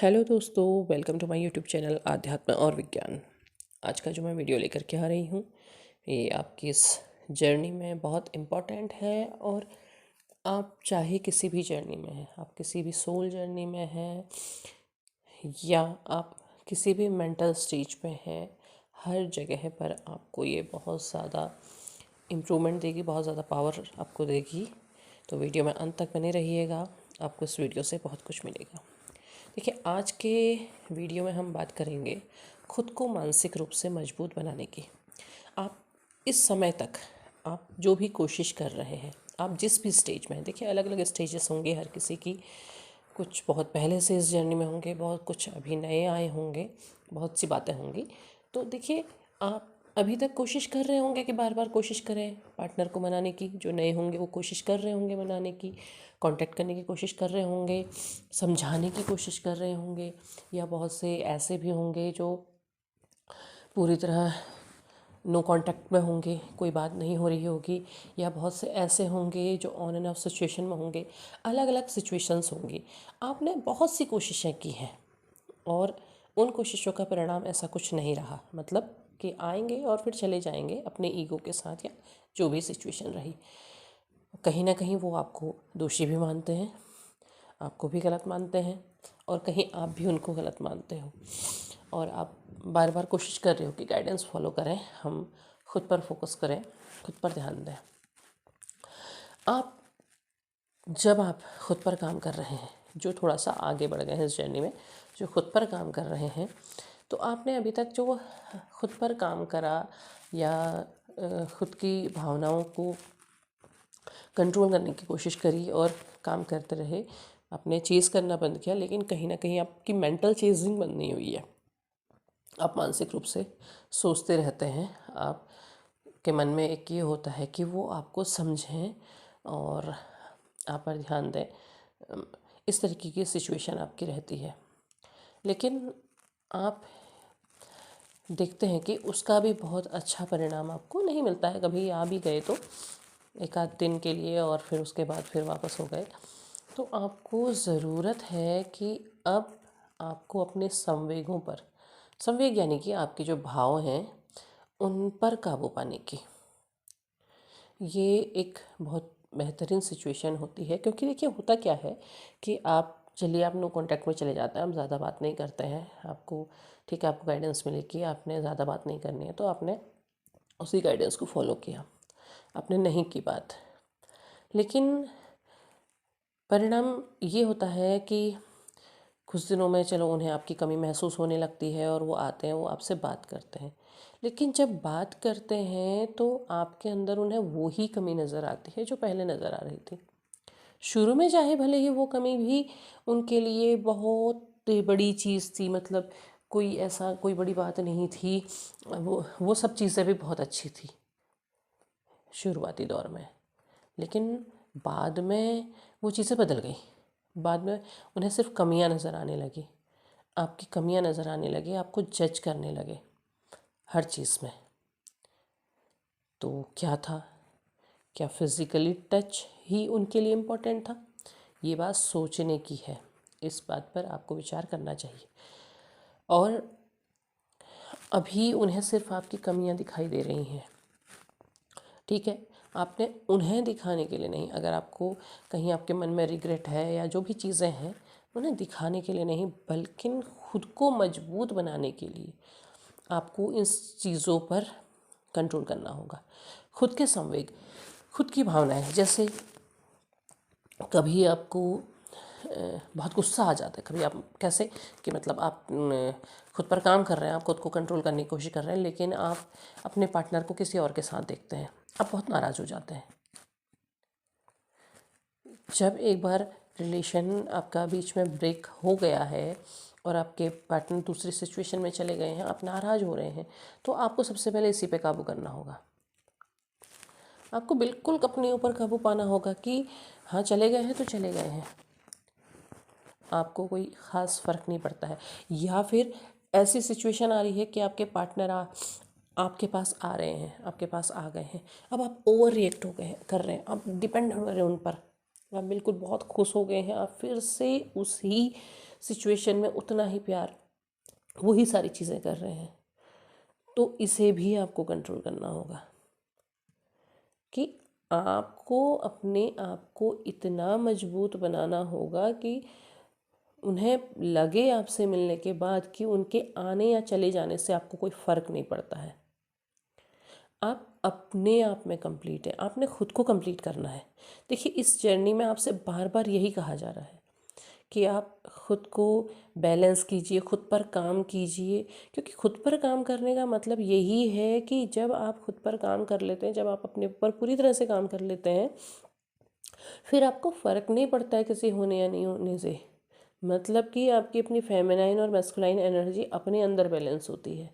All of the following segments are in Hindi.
हेलो दोस्तों, welcome to my YouTube channel आध्यात्म और विज्ञान। आज का जो मैं वीडियो लेकर के आ रही हूँ ये आपकी इस जर्नी में बहुत इम्पोर्टेंट है। और आप चाहे किसी भी जर्नी में हैं, आप किसी भी सोल जर्नी में हैं या आप किसी भी मेंटल स्टेज पे हैं, हर जगह पर आपको ये बहुत ज़्यादा इम्प्रूवमेंट देगी, बहुत ज़्यादा पावर आपको देगी। तो वीडियो में अंत तक बने रहिएगा, आपको इस वीडियो से बहुत कुछ मिलेगा। देखिए, आज के वीडियो में हम बात करेंगे खुद को मानसिक रूप से मजबूत बनाने की। आप इस समय तक आप जो भी कोशिश कर रहे हैं, आप जिस भी स्टेज में हैं, देखिए अलग अलग स्टेजेस होंगे हर किसी की। कुछ बहुत पहले से इस जर्नी में होंगे, बहुत कुछ अभी नए आए होंगे, बहुत सी बातें होंगी। तो देखिए, आप अभी तक कोशिश कर रहे होंगे कि बार बार कोशिश करें पार्टनर को मनाने की। जो नए होंगे वो कोशिश कर रहे होंगे मनाने की, कांटेक्ट करने की कोशिश कर रहे होंगे, समझाने की कोशिश कर रहे होंगे। या बहुत से ऐसे भी होंगे जो पूरी तरह नो कांटेक्ट में होंगे, कोई बात नहीं हो रही होगी। या बहुत से ऐसे होंगे जो ऑन एंड ऑफ सिचुएशन में होंगे। अलग अलग सिचुएशंस होंगी। आपने बहुत सी कोशिशें की हैं और उन कोशिशों का परिणाम ऐसा कुछ नहीं रहा, मतलब कि आएंगे और फिर चले जाएंगे अपने ईगो के साथ, या जो भी सिचुएशन रही। कहीं ना कहीं वो आपको दोषी भी मानते हैं, आपको भी गलत मानते हैं, और कहीं आप भी उनको गलत मानते हो। और आप बार बार कोशिश कर रहे हो कि गाइडेंस फॉलो करें, हम खुद पर फोकस करें, खुद पर ध्यान दें। आप जब आप खुद पर काम कर रहे हैं, जो थोड़ा सा आगे बढ़ गए हैं इस जर्नी में, जो खुद पर काम कर रहे हैं, तो आपने अभी तक जो खुद पर काम करा या खुद की भावनाओं को कंट्रोल करने की कोशिश करी और काम करते रहे, आपने चेज़ करना बंद किया, लेकिन कहीं ना कहीं आपकी मेंटल चेजिंग बंद नहीं हुई है। आप मानसिक रूप से सोचते रहते हैं। आप के मन में एक ये होता है कि वो आपको समझें और आप पर ध्यान दें। इस तरीके की सिचुएशन आपकी रहती है। लेकिन आप देखते हैं कि उसका भी बहुत अच्छा परिणाम आपको नहीं मिलता है। कभी आ भी गए तो एक आध दिन के लिए, और फिर उसके बाद फिर वापस हो गए। तो आपको ज़रूरत है कि अब आपको अपने संवेगों पर, संवेग यानी कि आपके जो भाव हैं उन पर काबू पाने की, ये एक बहुत बेहतरीन सिचुएशन होती है। क्योंकि देखिए, होता क्या है कि आप चलिए, आप नो कांटेक्ट में चले जाते हैं, आप ज़्यादा बात नहीं करते हैं, आपको ठीक है, आपको गाइडेंस मिली कि आपने ज़्यादा बात नहीं करनी है, तो आपने उसी गाइडेंस को फॉलो किया, आपने नहीं की बात। लेकिन परिणाम ये होता है कि कुछ दिनों में चलो उन्हें आपकी कमी महसूस होने लगती है और वो आते हैं, वो आपसे बात करते हैं। लेकिन जब बात करते हैं तो आपके अंदर उन्हें वो ही कमी नज़र आती है जो पहले नज़र आ रही थी। शुरू में चाहे भले ही वो कमी भी उनके लिए बहुत बड़ी चीज़ थी, मतलब कोई ऐसा कोई बड़ी बात नहीं थी, वो सब चीज़ें भी बहुत अच्छी थी शुरुआती दौर में। लेकिन बाद में वो चीज़ें बदल गई। बाद में उन्हें सिर्फ कमियां नज़र आने लगी, आपकी कमियां नज़र आने लगी, आपको जज करने लगे हर चीज़ में। तो क्या था, क्या फिज़िकली टच ही उनके लिए इम्पोर्टेंट था? ये बात सोचने की है, इस बात पर आपको विचार करना चाहिए। और अभी उन्हें सिर्फ आपकी कमियां दिखाई दे रही हैं, ठीक है। आपने उन्हें दिखाने के लिए नहीं, अगर आपको कहीं आपके मन में रिग्रेट है या जो भी चीज़ें हैं, उन्हें दिखाने के लिए नहीं, बल्कि खुद को मजबूत बनाने के लिए आपको इन चीज़ों पर कंट्रोल करना होगा। खुद के संवेग, खुद की भावनाएं, जैसे कभी आपको बहुत गुस्सा आ जाता है, कभी आप कैसे कि मतलब आप खुद पर काम कर रहे हैं, आप खुद को कंट्रोल करने की कोशिश कर रहे हैं, लेकिन आप अपने पार्टनर को किसी और के साथ देखते हैं, आप बहुत नाराज़ हो जाते हैं। जब एक बार रिलेशन आपका बीच में ब्रेक हो गया है और आपके पार्टनर दूसरी सिचुएशन में चले गए हैं, आप नाराज़ हो रहे हैं, तो आपको सबसे पहले इसी पे काबू करना होगा। आपको बिल्कुल अपने ऊपर काबू पाना होगा कि हाँ, चले गए हैं तो चले गए हैं, आपको कोई ख़ास फ़र्क नहीं पड़ता है। या फिर ऐसी सिचुएशन आ रही है कि आपके पार्टनर आपके पास आ रहे हैं, आपके पास आ गए हैं, अब आप ओवर रिएक्ट हो गए कर रहे हैं, आप डिपेंड हो रहे हैं उन पर, आप बिल्कुल बहुत खुश हो गए हैं, आप फिर से उसी सिचुएशन में उतना ही प्यार, वही सारी चीज़ें कर रहे हैं। तो इसे भी आपको कंट्रोल करना होगा कि आपको अपने आप को इतना मजबूत बनाना होगा कि उन्हें लगे आपसे मिलने के बाद कि उनके आने या चले जाने से आपको कोई फ़र्क नहीं पड़ता है। आप अपने आप में कंप्लीट है, आपने खुद को कंप्लीट करना है। देखिए, इस जर्नी में आपसे बार बार यही कहा जा रहा है कि आप खुद को बैलेंस कीजिए, खुद पर काम कीजिए, क्योंकि खुद पर काम करने का मतलब यही है कि जब आप खुद पर काम कर लेते हैं, जब आप अपने ऊपर पूरी तरह से काम कर लेते हैं, फिर आपको फ़र्क नहीं पड़ता है किसी होने या नहीं होने से। मतलब कि आपकी अपनी फेमिनाइन और मैस्कुलाइन एनर्जी अपने अंदर बैलेंस होती है।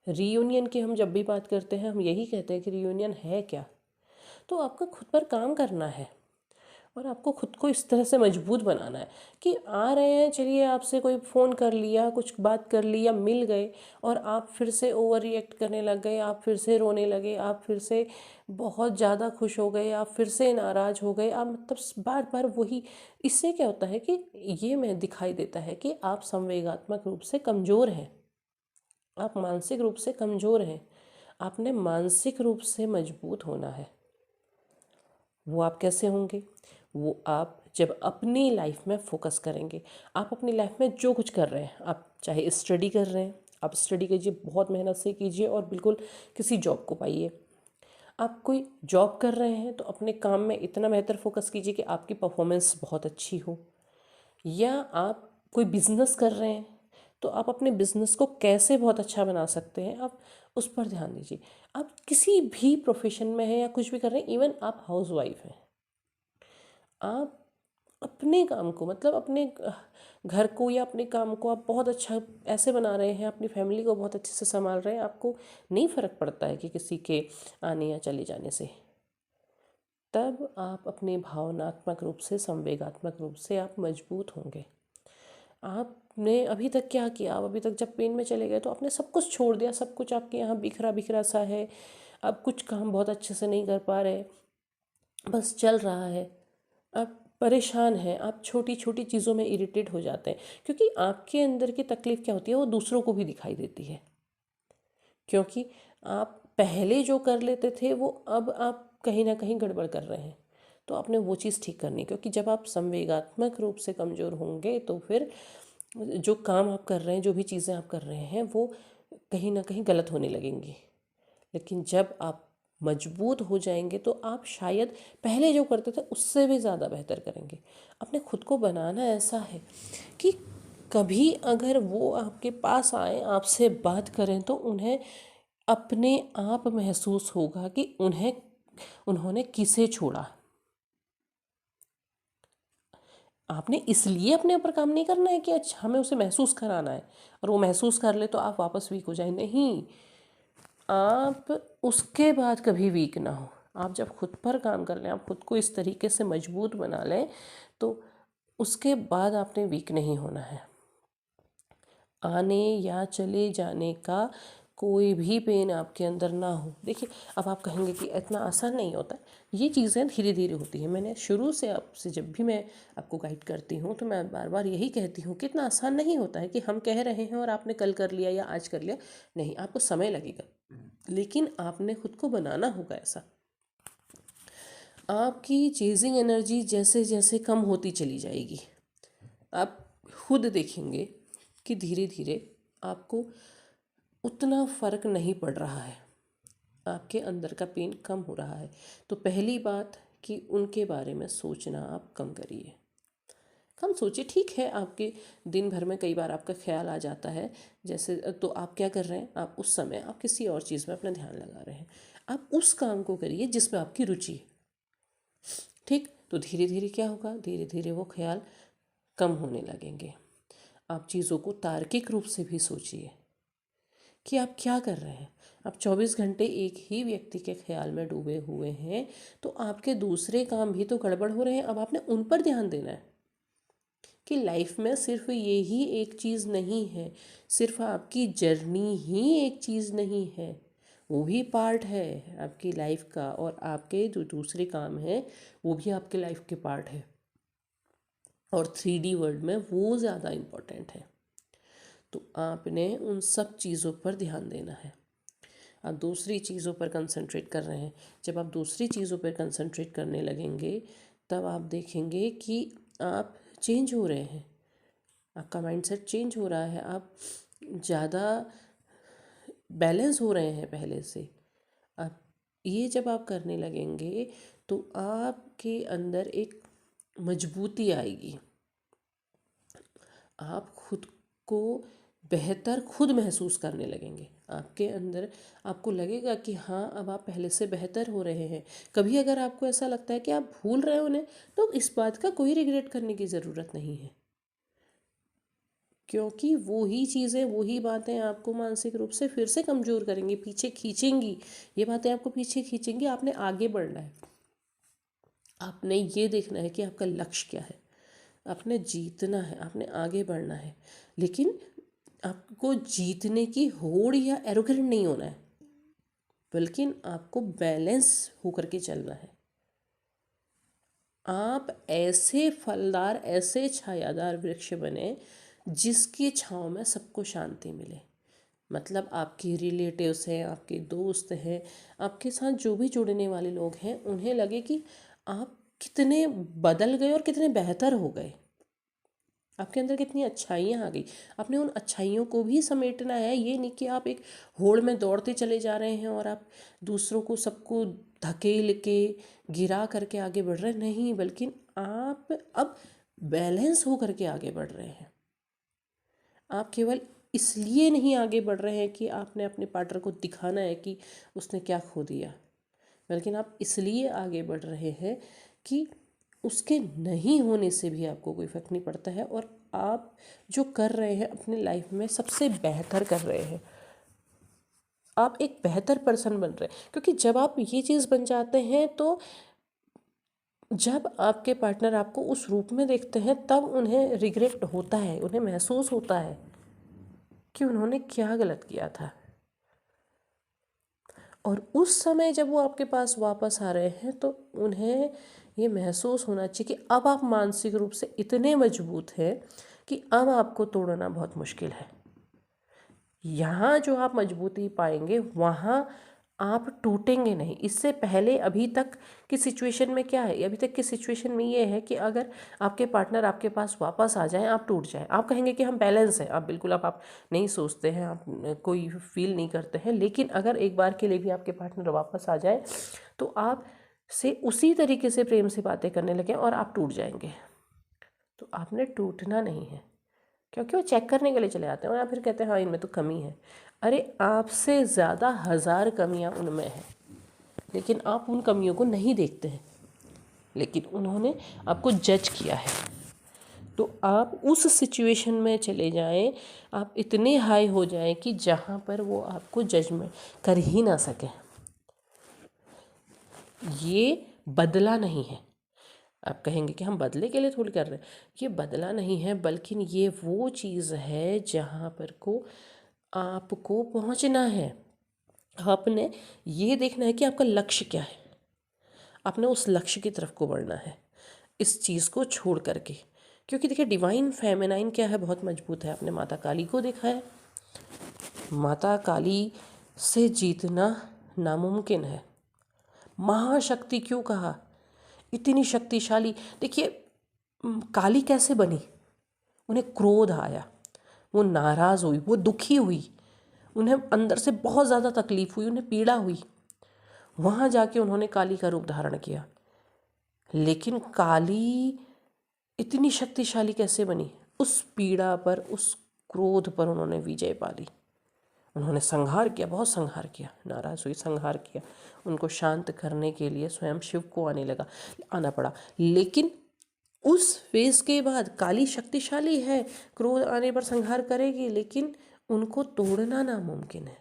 रीयूनियन की हम जब भी बात करते हैं, हम यही कहते हैं कि रीयूनियन है क्या। तो आपको खुद पर काम करना है और आपको खुद को इस तरह से मजबूत बनाना है कि आ रहे हैं, चलिए आपसे कोई फ़ोन कर लिया, कुछ बात कर लिया, मिल गए और आप फिर से ओवर रिएक्ट करने लग गए, आप फिर से रोने लगे, आप फिर से बहुत ज़्यादा खुश हो गए, आप फिर से नाराज़ हो गए, आप मतलब बार बार वही। इससे क्या होता है कि ये मैं दिखाई देता है कि आप संवेगात्मक रूप से कमज़ोर हैं, आप मानसिक रूप से कमज़ोर हैं। आपने मानसिक रूप से मजबूत होना है। वो आप कैसे होंगे? वो आप जब अपनी लाइफ में फोकस करेंगे। आप अपनी लाइफ में जो कुछ कर रहे हैं, आप चाहे स्टडी कर रहे हैं, आप स्टडी कीजिए, बहुत मेहनत से कीजिए और बिल्कुल किसी जॉब को पाइए। आप कोई जॉब कर रहे हैं तो अपने काम में इतना बेहतर फोकस कीजिए कि आपकी परफॉर्मेंस बहुत अच्छी हो। या आप कोई बिज़नेस कर रहे हैं तो आप अपने बिज़नेस को कैसे बहुत अच्छा बना सकते हैं, आप उस पर ध्यान दीजिए। आप किसी भी प्रोफेशन में हैं या कुछ भी कर रहे हैं, इवन आप हाउसवाइफ हैं, आप अपने काम को, मतलब अपने घर को या अपने काम को आप बहुत अच्छा ऐसे बना रहे हैं, अपनी फैमिली को बहुत अच्छे से संभाल रहे हैं, आपको नहीं फ़र्क पड़ता है कि किसी के आने या चले जाने से। तब आप अपने भावनात्मक रूप से, संवेगात्मक रूप से आप मजबूत होंगे। आपने अभी तक क्या किया? आप अभी तक जब पेन में चले गए तो आपने सब कुछ छोड़ दिया, सब कुछ आपके यहाँ बिखरा बिखरा सा है, आप कुछ काम बहुत अच्छे से नहीं कर पा रहे, बस चल रहा है, आप परेशान हैं, आप छोटी छोटी चीज़ों में इरिटेट हो जाते हैं, क्योंकि आपके अंदर की तकलीफ़ क्या होती है वो दूसरों को भी दिखाई देती है। क्योंकि आप पहले जो कर लेते थे वो अब आप कहीं ना कहीं गड़बड़ कर रहे हैं, तो आपने वो चीज़ ठीक करनी है। क्योंकि जब आप संवेगात्मक रूप से कमज़ोर होंगे तो फिर जो काम आप कर रहे हैं, जो भी चीज़ें आप कर रहे हैं, वो कहीं ना कहीं गलत होने लगेंगी। लेकिन जब आप मजबूत हो जाएंगे तो आप शायद पहले जो करते थे उससे भी ज़्यादा बेहतर करेंगे। अपने खुद को बनाना ऐसा है कि कभी अगर वो आपके पास आए, आपसे बात करें, तो उन्हें अपने आप महसूस होगा कि उन्होंने किसे छोड़ा। आपने इसलिए अपने ऊपर काम नहीं करना है कि अच्छा हमें उसे महसूस कराना है और वो महसूस कर ले तो आप वापस वीक हो जाए, नहीं। आप उसके बाद कभी वीक ना हो। आप जब खुद पर काम कर लें, आप खुद को इस तरीके से मजबूत बना लें, तो उसके बाद आपने वीक नहीं होना है। आने या चले जाने का कोई भी पेन आपके अंदर ना हो। देखिए, अब आप कहेंगे कि इतना आसान नहीं होता है, ये चीज़ें धीरे धीरे होती हैं। मैंने शुरू से आपसे जब भी मैं आपको गाइड करती हूँ तो मैं बार बार यही कहती हूँ कि इतना आसान नहीं होता है कि हम कह रहे हैं और आपने कल कर लिया या आज कर लिया। नहीं, आपको समय लगेगा, लेकिन आपने खुद को बनाना होगा ऐसा। आपकी चेजिंग एनर्जी जैसे जैसे कम होती चली जाएगी, आप खुद देखेंगे कि धीरे धीरे आपको उतना फ़र्क नहीं पड़ रहा है, आपके अंदर का पेन कम हो रहा है। तो पहली बात कि उनके बारे में सोचना आप कम करिए, कम सोचिए। ठीक है, आपके दिन भर में कई बार आपका ख्याल आ जाता है, जैसे तो आप क्या कर रहे हैं, आप उस समय आप किसी और चीज़ में अपना ध्यान लगा रहे हैं। आप उस काम को करिए जिसमें आपकी रुचि है। ठीक, तो धीरे धीरे क्या होगा, धीरे धीरे वो ख्याल कम होने लगेंगे। आप चीज़ों को तार्किक रूप से भी सोचिए कि आप क्या कर रहे हैं। आप 24 घंटे एक ही व्यक्ति के ख्याल में डूबे हुए हैं, तो आपके दूसरे काम भी तो गड़बड़ हो रहे हैं। अब आपने उन पर ध्यान देना है कि लाइफ में सिर्फ यही एक चीज़ नहीं है, सिर्फ आपकी जर्नी ही एक चीज़ नहीं है, वो भी पार्ट है आपकी लाइफ का, और आपके जो दूसरे काम हैं वो भी आपके लाइफ के पार्ट है। और 3D वर्ल्ड में वो ज़्यादा इम्पोर्टेंट है। तो आपने उन सब चीज़ों पर ध्यान देना है। आप दूसरी चीज़ों पर कंसंट्रेट कर रहे हैं, जब आप दूसरी चीज़ों पर कंसंट्रेट करने लगेंगे तब आप देखेंगे कि आप चेंज हो रहे हैं, आपका माइंडसेट चेंज हो रहा है, आप ज़्यादा बैलेंस हो रहे हैं पहले से। आप ये जब आप करने लगेंगे तो आपके अंदर एक मजबूती आएगी, आप खुद को बेहतर खुद महसूस करने लगेंगे। आपके अंदर आपको लगेगा कि हाँ, अब आप पहले से बेहतर हो रहे हैं। कभी अगर आपको ऐसा लगता है कि आप भूल रहे हो उन्हें, तो इस बात का कोई रिग्रेट करने की ज़रूरत नहीं है, क्योंकि वो ही चीज़ें, वो ही बातें आपको मानसिक रूप से फिर से कमज़ोर करेंगी, पीछे खींचेंगी। ये बातें आपको पीछे खींचेंगी। आपने आगे बढ़ना है, आपने ये देखना है कि आपका लक्ष्य क्या है, आपने जीतना है, आपने आगे बढ़ना है। लेकिन आपको जीतने की होड़ या एरोगेंट नहीं होना है, बल्कि आपको बैलेंस होकर के चलना है। आप ऐसे फलदार, ऐसे छायादार वृक्ष बने जिसकी छाँव में सबको शांति मिले। मतलब आपके रिलेटिव्स हैं, आपके दोस्त हैं, आपके साथ जो भी जुड़ने वाले लोग हैं, उन्हें लगे कि आप कितने बदल गए और कितने बेहतर हो गए, आपके अंदर कितनी अच्छाइयाँ आ गई। आपने उन अच्छाइयों को भी समेटना है। ये नहीं कि आप एक होड़ में दौड़ते चले जा रहे हैं और आप दूसरों को, सबको धकेल के गिरा करके आगे बढ़ रहे हैं, नहीं, बल्कि आप अब बैलेंस हो करके आगे बढ़ रहे हैं। आप केवल इसलिए नहीं आगे बढ़ रहे हैं कि आपने अपने पार्टनर को दिखाना है कि उसने क्या खो दिया, बल्कि आप इसलिए आगे बढ़ रहे हैं कि उसके नहीं होने से भी आपको कोई फर्क नहीं पड़ता है, और आप जो कर रहे हैं अपने लाइफ में सबसे बेहतर कर रहे हैं। आप एक बेहतर पर्सन बन रहे हैं, क्योंकि जब आप ये चीज़ बन जाते हैं तो जब आपके पार्टनर आपको उस रूप में देखते हैं तब उन्हें रिग्रेट होता है, उन्हें महसूस होता है कि उन्होंने क्या गलत किया था। और उस समय जब वो आपके पास वापस आ रहे हैं तो उन्हें ये महसूस होना चाहिए कि अब आप मानसिक रूप से इतने मजबूत हैं कि अब आपको तोड़ना बहुत मुश्किल है। यहाँ जो आप मजबूती पाएंगे वहाँ आप टूटेंगे नहीं। इससे पहले अभी तक की सिचुएशन में क्या है, अभी तक की सिचुएशन में ये है कि अगर आपके पार्टनर आपके पास वापस आ जाएं, आप टूट जाएं, आप कहेंगे कि हम बैलेंस हैं, आप बिल्कुल आप नहीं सोचते हैं, आप कोई फील नहीं करते हैं। लेकिन अगर एक बार के लिए भी आपके पार्टनर वापस आ जाए तो आप से उसी तरीके से प्रेम से बातें करने लगे और आप टूट जाएंगे। तो आपने टूटना नहीं है, क्योंकि वो चेक करने के लिए चले आते हैं और आप फिर कहते हैं हाँ इनमें तो कमी है। अरे आपसे ज़्यादा 1000 कमियां उनमें हैं, लेकिन आप उन कमियों को नहीं देखते हैं, लेकिन उन्होंने आपको जज किया है। तो आप उस सिचुएशन में चले जाएं, आप इतने हाई हो जाएं कि जहाँ पर वो आपको जजमेंट कर ही ना सके। ये बदला नहीं है। आप कहेंगे कि हम बदले के लिए थोड़ी कर रहे हैं, ये बदला नहीं है, बल्कि ये वो चीज़ है जहाँ पर को आपको पहुँचना है। आपने ये देखना है कि आपका लक्ष्य क्या है, आपने उस लक्ष्य की तरफ को बढ़ना है इस चीज़ को छोड़ करके। क्योंकि देखिए डिवाइन फेमिनाइन क्या है, बहुत मजबूत है। आपने माता काली को देखा है, माता काली से जीतना नामुमकिन है। महाशक्ति क्यों कहा, इतनी शक्तिशाली। देखिए काली कैसे बनी, उन्हें क्रोध आया, वो नाराज़ हुई, वो दुखी हुई, उन्हें अंदर से बहुत ज़्यादा तकलीफ़ हुई, उन्हें पीड़ा हुई, वहाँ जाके उन्होंने काली का रूप धारण किया। लेकिन काली इतनी शक्तिशाली कैसे बनी, उस पीड़ा पर, उस क्रोध पर उन्होंने विजय पा ली। उन्होंने संहार किया, बहुत संहार किया, नाराज़ हुई, संहार किया। उनको शांत करने के लिए स्वयं शिव को आना पड़ा। लेकिन उस फेज के बाद काली शक्तिशाली है, क्रोध आने पर संहार करेगी, लेकिन उनको तोड़ना नामुमकिन है।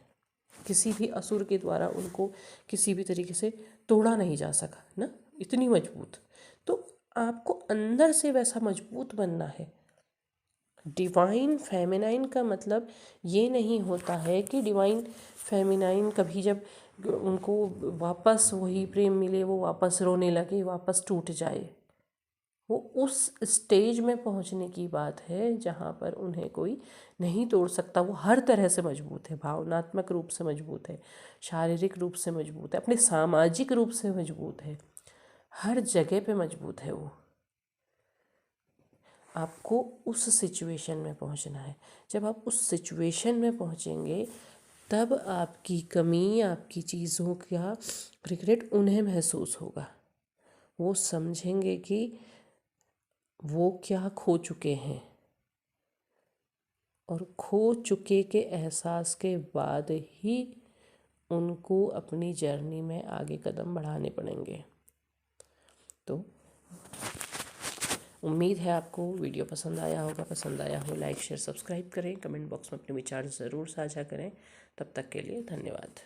किसी भी असुर के द्वारा उनको किसी भी तरीके से तोड़ा नहीं जा सका ना, इतनी मजबूत। तो आपको अंदर से वैसा मजबूत बनना है। डिवाइन फेमिनाइन का मतलब ये नहीं होता है कि डिवाइन फेमिनाइन कभी जब उनको वापस वही प्रेम मिले वो वापस रोने लगे, वापस टूट जाए। वो उस स्टेज में पहुंचने की बात है जहां पर उन्हें कोई नहीं तोड़ सकता। वो हर तरह से मजबूत है, भावनात्मक रूप से मजबूत है, शारीरिक रूप से मजबूत है, अपने सामाजिक रूप से मजबूत है, हर जगह पे मजबूत है वो। आपको उस सिचुएशन में पहुंचना है। जब आप उस सिचुएशन में पहुंचेंगे तब आपकी कमी, आपकी चीज़ों का रिग्रेट उन्हें महसूस होगा। वो समझेंगे कि वो क्या खो चुके हैं, और खो चुके के एहसास के बाद ही उनको अपनी जर्नी में आगे कदम बढ़ाने पड़ेंगे। तो उम्मीद है आपको वीडियो पसंद आया होगा। पसंद आया हो लाइक शेयर सब्सक्राइब करें, कमेंट बॉक्स में अपने विचार ज़रूर साझा करें। तब तक के लिए धन्यवाद।